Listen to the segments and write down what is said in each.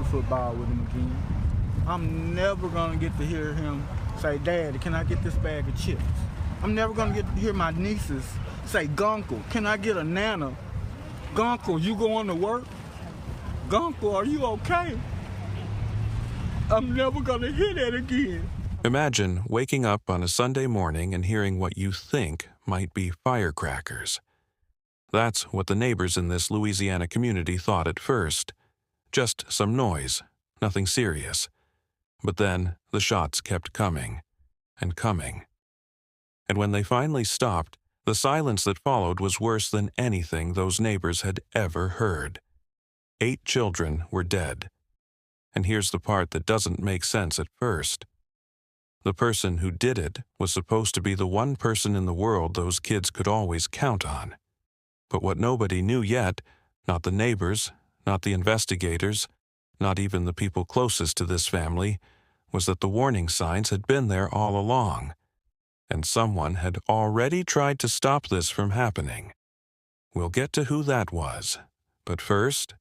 football with him again. I'm never gonna get to hear him say, "Daddy, can I get this bag of chips?" I'm never gonna get to hear my nieces say, "Gunkle, can I get a nana? Gunkle, you going to work? Gunkle, are you okay?" I'm never gonna hear that again. Imagine waking up on a Sunday morning and hearing what you think might be firecrackers. That's what the neighbors in this Louisiana community thought at first. Just some noise, nothing serious. But then the shots kept coming and coming. And when they finally stopped, the silence that followed was worse than anything those neighbors had ever heard. 8 children were dead. And here's the part that doesn't make sense at first. The person who did it was supposed to be the one person in the world those kids could always count on. But what nobody knew yet, not the neighbors, not the investigators, not even the people closest to this family, was that the warning signs had been there all along, and someone had already tried to stop this from happening. We'll get to who that was, but first,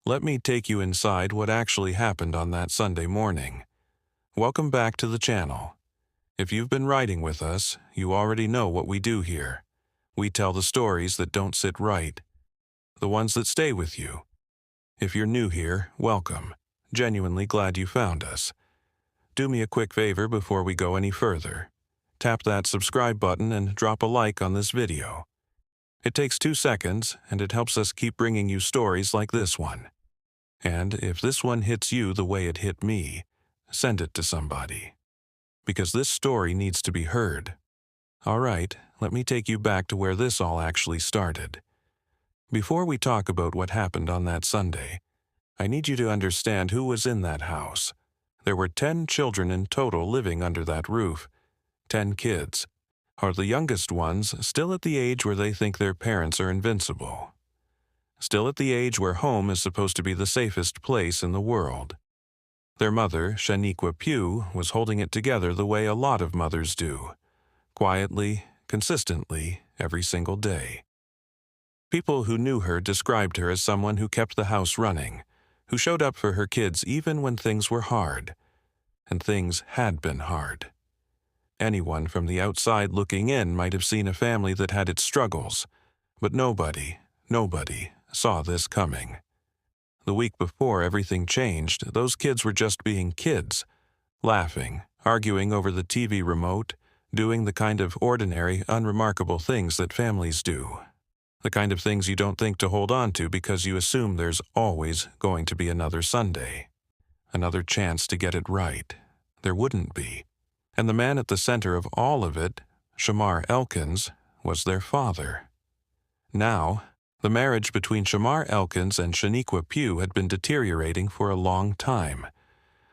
let me take you inside what actually happened on that Sunday morning. Welcome back to the channel. If you've been riding with us, you already know what we do here. We tell the stories that don't sit right, the ones that stay with you. If you're new here, welcome. Genuinely glad you found us. Do me a quick favor before we go any further. Tap that subscribe button and drop a like on this video. It takes 2 seconds, and it helps us keep bringing you stories like this one. And if this one hits you the way it hit me, send it to somebody. Because this story needs to be heard. All right, let me take you back to where this all actually started. Before we talk about what happened on that Sunday, I need you to understand who was in that house. There were 10 children in total living under that roof. 10 kids. Are the youngest ones still at the age where they think their parents are invincible. Still at the age where home is supposed to be the safest place in the world. Their mother, Shaniqua Pugh, was holding it together the way a lot of mothers do. Quietly, consistently, every single day. People who knew her described her as someone who kept the house running, who showed up for her kids even when things were hard. And things had been hard. Anyone from the outside looking in might have seen a family that had its struggles, but nobody saw this coming. The week before everything changed, those kids were just being kids, laughing, arguing over the TV remote, doing the kind of ordinary, unremarkable things that families do. The kind of things you don't think to hold on to because you assume there's always going to be another Sunday. Another chance to get it right. There wouldn't be. And the man at the center of all of it, Shamar Elkins, was their father. Now, the marriage between Shamar Elkins and Shaniqua Pugh had been deteriorating for a long time.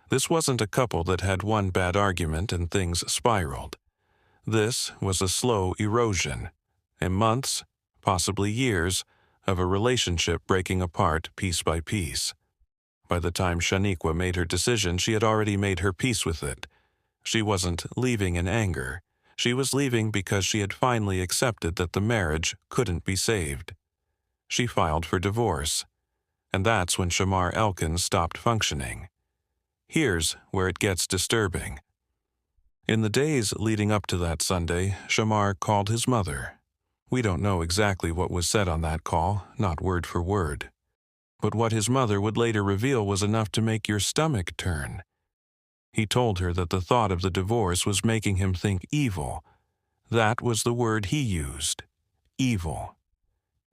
This wasn't a couple that had one bad argument and things spiraled. This was a slow erosion, and months, possibly years, of a relationship breaking apart piece by piece. By the time Shaniqua made her decision, she had already made her peace with it. She wasn't leaving in anger. She was leaving because she had finally accepted that the marriage couldn't be saved. She filed for divorce. And that's when Shamar Elkins stopped functioning. Here's where it gets disturbing. In the days leading up to that Sunday, Shamar called his mother. We don't know exactly what was said on that call, not word for word. But what his mother would later reveal was enough to make your stomach turn. He told her that the thought of the divorce was making him think evil. That was the word he used. Evil.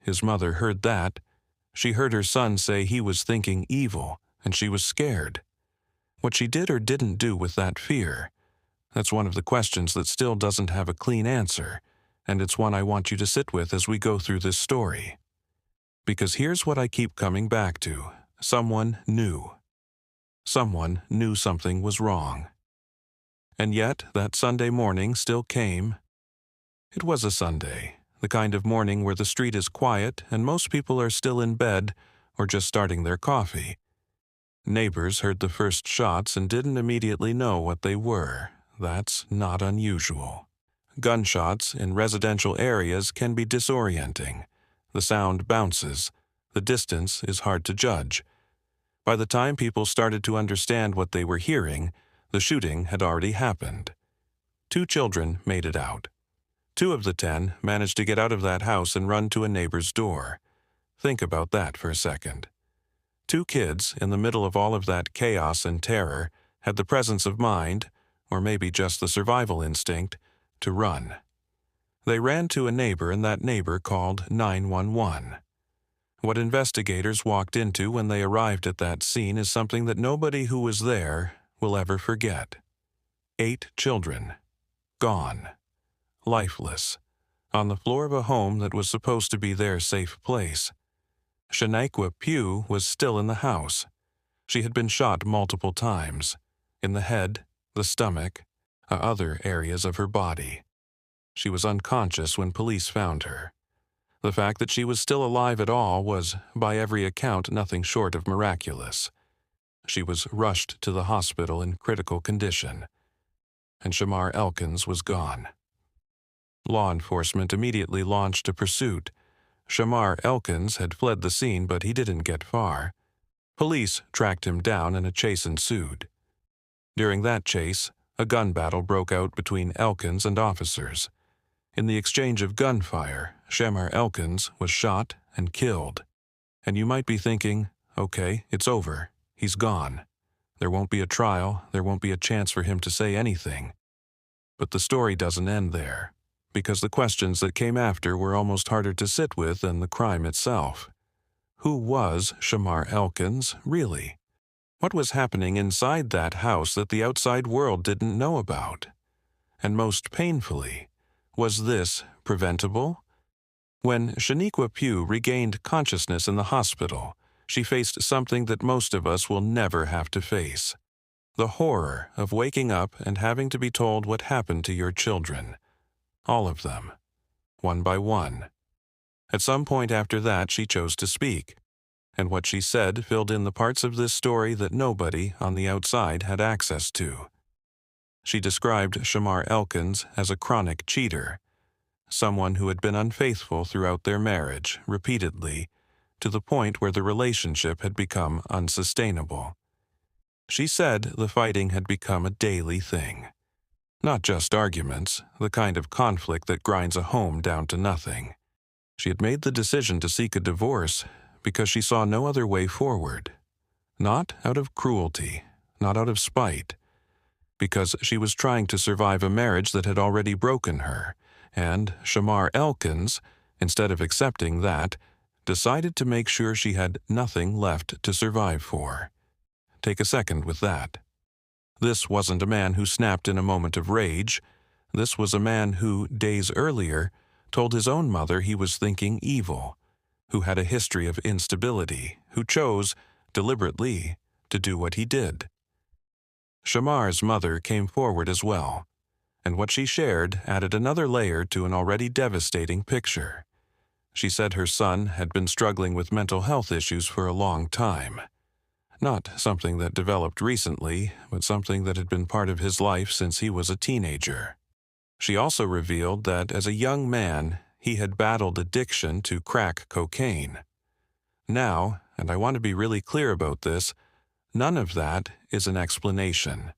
His mother heard that. She heard her son say he was thinking evil, and she was scared. What she did or didn't do with that fear, that's one of the questions that still doesn't have a clean answer, and it's one I want you to sit with as we go through this story. Because here's what I keep coming back to. Someone knew. Someone knew something was wrong. And yet, that Sunday morning still came. It was a Sunday, the kind of morning where the street is quiet and most people are still in bed or just starting their coffee. Neighbors heard the first shots and didn't immediately know what they were. That's not unusual. Gunshots in residential areas can be disorienting. The sound bounces. The distance is hard to judge. By the time people started to understand what they were hearing, the shooting had already happened. 2 children made it out. 2 of the 10 managed to get out of that house and run to a neighbor's door. Think about that for a second. 2 kids, in the middle of all of that chaos and terror, had the presence of mind, or maybe just the survival instinct, to run. They ran to a neighbor, and that neighbor called 911. What investigators walked into when they arrived at that scene is something that nobody who was there will ever forget. 8 children. Gone. Lifeless. On the floor of a home that was supposed to be their safe place. Shaniqua Pugh was still in the house. She had been shot multiple times. In the head, the stomach, other areas of her body. She was unconscious when police found her. The fact that she was still alive at all was, by every account, nothing short of miraculous. She was rushed to the hospital in critical condition, and Shamar Elkins was gone. Law enforcement immediately launched a pursuit. Shamar Elkins had fled the scene, but he didn't get far. Police tracked him down and a chase ensued. During that chase, a gun battle broke out between Elkins and officers. In the exchange of gunfire, Shamar Elkins was shot and killed. And you might be thinking, okay, it's over. He's gone. There won't be a trial. There won't be a chance for him to say anything. But the story doesn't end there, because the questions that came after were almost harder to sit with than the crime itself. Who was Shamar Elkins, really? What was happening inside that house that the outside world didn't know about? And most painfully, was this preventable? When Shaniqua Pugh regained consciousness in the hospital, she faced something that most of us will never have to face. The horror of waking up and having to be told what happened to your children. All of them. One by one. At some point after that, she chose to speak. And what she said filled in the parts of this story that nobody on the outside had access to. She described Shamar Elkins as a chronic cheater, someone who had been unfaithful throughout their marriage, repeatedly, to the point where the relationship had become unsustainable. She said the fighting had become a daily thing. Not just arguments, the kind of conflict that grinds a home down to nothing. She had made the decision to seek a divorce because she saw no other way forward. Not out of cruelty, not out of spite, because she was trying to survive a marriage that had already broken her, and Shamar Elkins, instead of accepting that, decided to make sure she had nothing left to survive for. Take a second with that. This wasn't a man who snapped in a moment of rage. This was a man who, days earlier, told his own mother he was thinking evil, who had a history of instability, who chose, deliberately, to do what he did. Shamar's mother came forward as well, and what she shared added another layer to an already devastating picture. She said her son had been struggling with mental health issues for a long time. Not something that developed recently, but something that had been part of his life since he was a teenager. She also revealed that as a young man, he had battled addiction to crack cocaine. Now, and I want to be really clear about this, none of that is an explanation.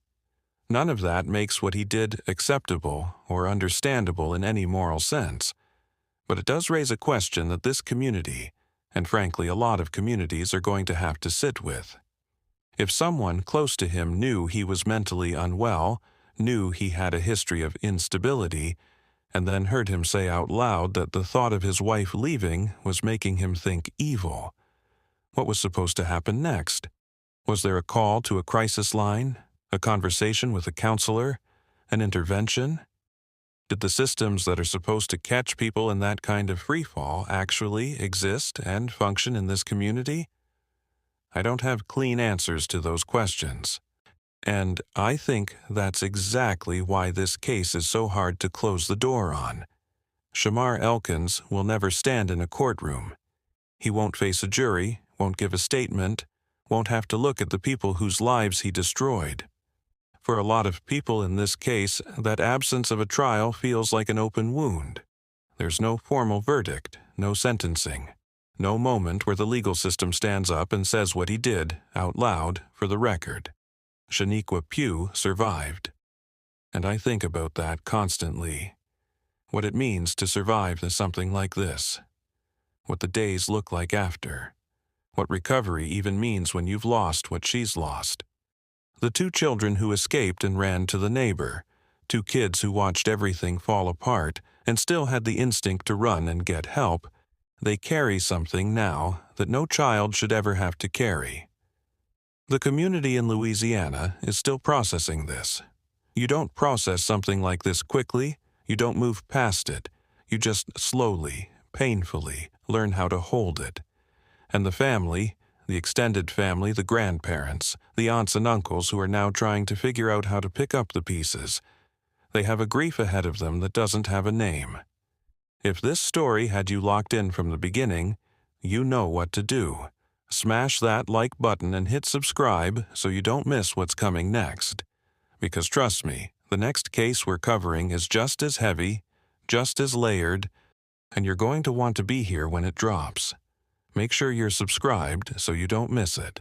None of that makes what he did acceptable or understandable in any moral sense. But it does raise a question that this community, and frankly a lot of communities, are going to have to sit with. If someone close to him knew he was mentally unwell, knew he had a history of instability, and then heard him say out loud that the thought of his wife leaving was making him think evil, what was supposed to happen next? Was there a call to a crisis line, a conversation with a counselor, an intervention? Did the systems that are supposed to catch people in that kind of freefall actually exist and function in this community? I don't have clean answers to those questions. And I think that's exactly why this case is so hard to close the door on. Shamar Elkins will never stand in a courtroom. He won't face a jury, won't give a statement, won't have to look at the people whose lives he destroyed. For a lot of people in this case, that absence of a trial feels like an open wound. There's no formal verdict, no sentencing, No moment where the legal system stands up and says what he did, out loud, for the record. Shaniqua Pugh survived. And I think about that constantly. What it means to survive something like this. What the days look like after. What recovery even means when you've lost what she's lost. The 2 children who escaped and ran to the neighbor. 2 kids who watched everything fall apart and still had the instinct to run and get help. They carry something now that no child should ever have to carry. The community in Louisiana is still processing this. You don't process something like this quickly. You don't move past it. You just slowly, painfully learn how to hold it. And the family, the extended family, the grandparents, the aunts and uncles who are now trying to figure out how to pick up the pieces, they have a grief ahead of them that doesn't have a name. If this story had you locked in from the beginning, you know what to do. Smash that like button and hit subscribe so you don't miss what's coming next. Because trust me, the next case we're covering is just as heavy, just as layered, and you're going to want to be here when it drops. Make sure you're subscribed so you don't miss it.